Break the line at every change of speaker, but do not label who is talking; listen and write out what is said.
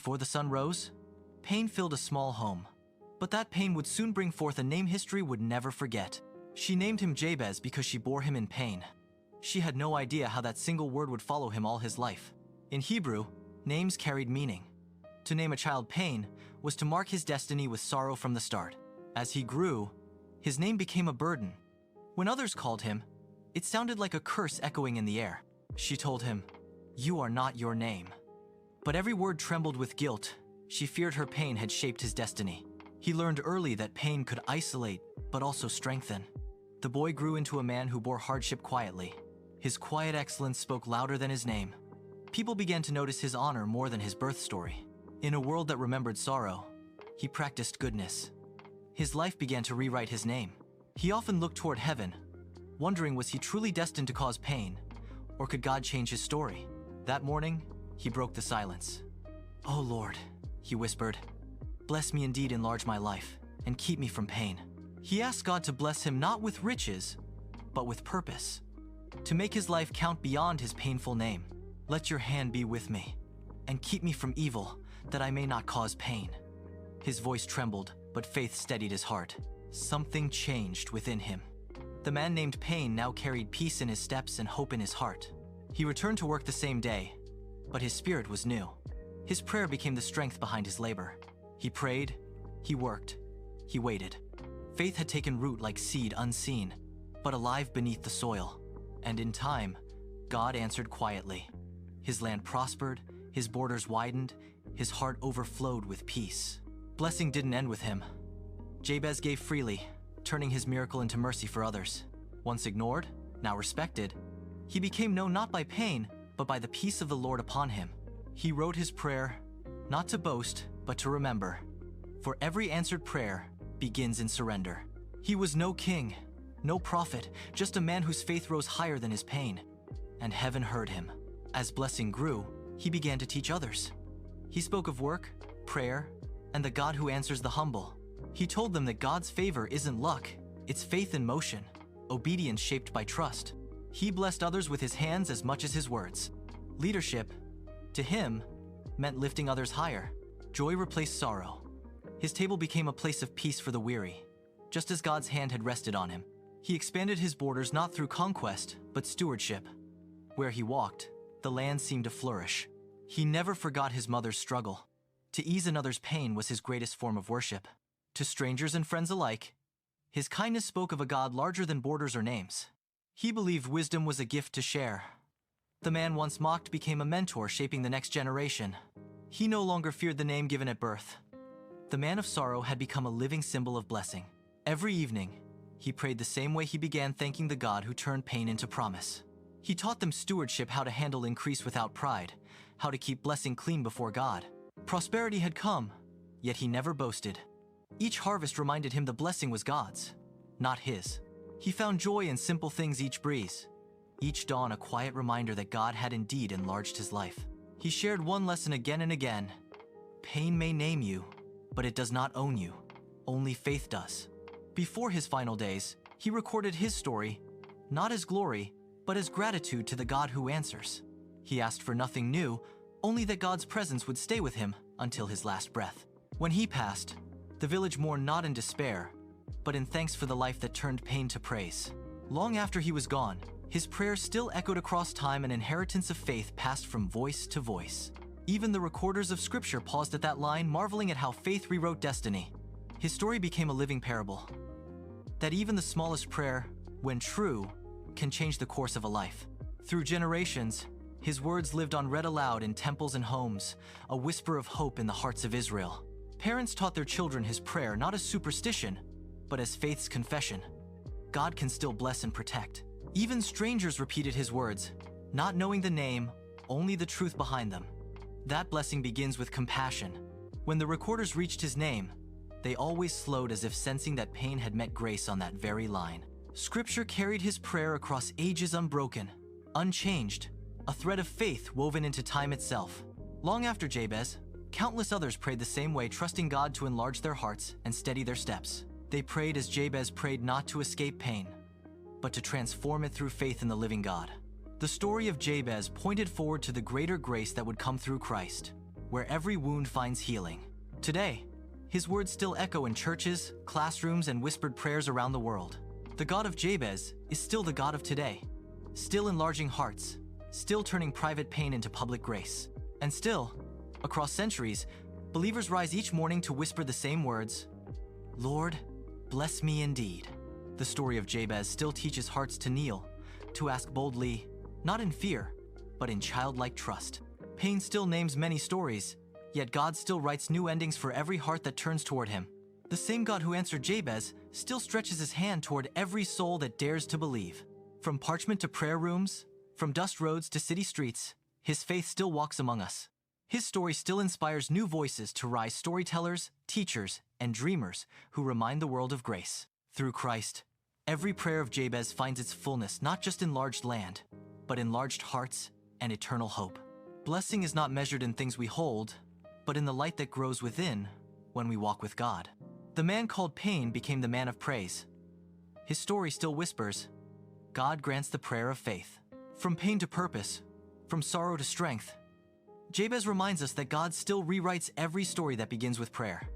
Before the sun rose, pain filled a small home. But that pain would soon bring forth a name history would never forget. She named him Jabez because she bore him in pain. She had no idea how that single word would follow him all his life. In Hebrew, names carried meaning. To name a child Pain was to mark his destiny with sorrow from the start. As he grew, his name became a burden. When others called him, it sounded like a curse echoing in the air. She told him, "You are not your name." But every word trembled with guilt. She feared her pain had shaped his destiny. He learned early that pain could isolate, but also strengthen. The boy grew into a man who bore hardship quietly. His quiet excellence spoke louder than his name. People began to notice his honor more than his birth story. In a world that remembered sorrow, he practiced goodness. His life began to rewrite his name. He often looked toward heaven, wondering was he truly destined to cause pain, or could God change his story? That morning, he broke the silence. "Oh Lord," he whispered, "bless me indeed, enlarge my life, and keep me from pain." He asked God to bless him not with riches, but with purpose, to make his life count beyond his painful name. "Let your hand be with me, and keep me from evil, that I may not cause pain." His voice trembled, but faith steadied his heart. Something changed within him. The man named Pain now carried peace in his steps and hope in his heart. He returned to work the same day, but his spirit was new. His prayer became the strength behind his labor. He prayed, he worked, he waited. Faith had taken root like seed unseen, but alive beneath the soil. And in time, God answered quietly. His land prospered, his borders widened, his heart overflowed with peace. Blessing didn't end with him. Jabez gave freely, turning his miracle into mercy for others. Once ignored, now respected, he became known not by pain, but by the peace of the Lord upon him. He wrote his prayer, not to boast, but to remember. For every answered prayer begins in surrender. He was no king, no prophet, just a man whose faith rose higher than his pain. And heaven heard him. As blessing grew, he began to teach others. He spoke of work, prayer, and the God who answers the humble. He told them that God's favor isn't luck, it's faith in motion, obedience shaped by trust. He blessed others with his hands as much as his words. Leadership, to him, meant lifting others higher. Joy replaced sorrow. His table became a place of peace for the weary, just as God's hand had rested on him. He expanded his borders not through conquest, but stewardship. Where he walked, the land seemed to flourish. He never forgot his mother's struggle. To ease another's pain was his greatest form of worship. To strangers and friends alike, his kindness spoke of a God larger than borders or names. He believed wisdom was a gift to share. The man once mocked became a mentor shaping the next generation. He no longer feared the name given at birth. The man of sorrow had become a living symbol of blessing. Every evening, he prayed the same way he began, thanking the God who turned pain into promise. He taught them stewardship, how to handle increase without pride, how to keep blessing clean before God. Prosperity had come, yet he never boasted. Each harvest reminded him the blessing was God's, not his. He found joy in simple things each breeze. Each dawn a quiet reminder that God had indeed enlarged his life. He shared one lesson again and again. Pain may name you, but it does not own you. Only faith does. Before his final days, he recorded his story, not as glory, but as gratitude to the God who answers. He asked for nothing new, only that God's presence would stay with him until his last breath. When he passed, the village mourned not in despair, but in thanks for the life that turned pain to praise. Long after he was gone, his prayers still echoed across time, an inheritance of faith passed from voice to voice. Even the recorders of Scripture paused at that line, marveling at how faith rewrote destiny. His story became a living parable. That even the smallest prayer, when true, can change the course of a life. Through generations, his words lived on, read aloud in temples and homes, a whisper of hope in the hearts of Israel. Parents taught their children his prayer not as superstition, but as faith's confession. God can still bless and protect. Even strangers repeated his words, not knowing the name, only the truth behind them. That blessing begins with compassion. When the recorders reached his name, they always slowed, as if sensing that pain had met grace on that very line. Scripture carried his prayer across ages, unbroken, unchanged, a thread of faith woven into time itself. Long after Jabez, countless others prayed the same way, trusting God to enlarge their hearts and steady their steps. They prayed as Jabez prayed, not to escape pain, but to transform it through faith in the living God. The story of Jabez pointed forward to the greater grace that would come through Christ. where every wound finds healing. Today, his words still echo in churches, classrooms, and whispered prayers around the world. The God of Jabez is still the God of today, still enlarging hearts, still turning private pain into public grace. And still, across centuries, believers rise each morning to whisper the same words, "Lord, bless me indeed." The story of Jabez still teaches hearts to kneel, to ask boldly, not in fear, but in childlike trust. Pain still names many stories, yet God still writes new endings for every heart that turns toward him. The same God who answered Jabez still stretches his hand toward every soul that dares to believe. From parchment to prayer rooms, from dust roads to city streets, his faith still walks among us. His story still inspires new voices to rise, storytellers, teachers, and dreamers who remind the world of grace. Through Christ, every prayer of Jabez finds its fullness not just in enlarged land, but enlarged hearts and eternal hope. Blessing is not measured in things we hold, but in the light that grows within when we walk with God. The man called Pain became the man of praise. His story still whispers, God grants the prayer of faith. From pain to purpose, from sorrow to strength, Jabez reminds us that God still rewrites every story that begins with prayer.